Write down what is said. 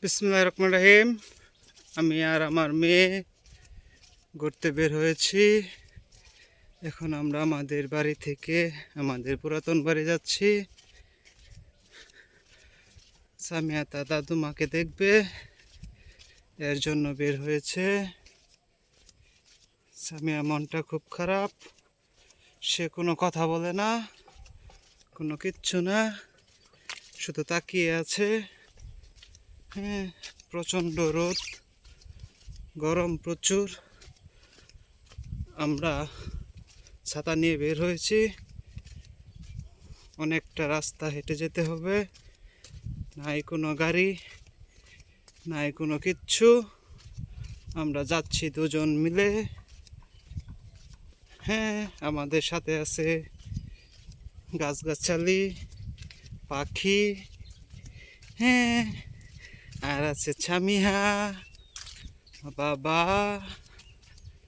বিসমিল্লাহির রহমানির রহিম। আমি আর আমার মেয়ে ঘুরতে বের হয়েছি। এখন আমরা আমাদের বাড়ি থেকে আমাদের পুরাতন বাড়ি যাচ্ছি। সামিয়া তার দাদুমাকে দেখবে, এর জন্য বের হয়েছে। সামিয়া মনটা খুব খারাপ, সে কোনো কথা বলে না, কোনো কিচ্ছু না, শুধু তাকিয়ে আছে। হ্যাঁ, প্রচণ্ড রোদ, গরম প্রচুর। আমরা ছাতা নিয়ে বের হয়েছি, অনেকটা রাস্তা হেঁটে যেতে হবে, নাই কোনো গাড়ি, নাই কোনো কিচ্ছু। আমরা যাচ্ছি দুজন মিলে। হ্যাঁ, আমাদের সাথে আছে গাছগাছালি, পাখি, হ্যাঁ, আর আছে ছামিহা, বাবা।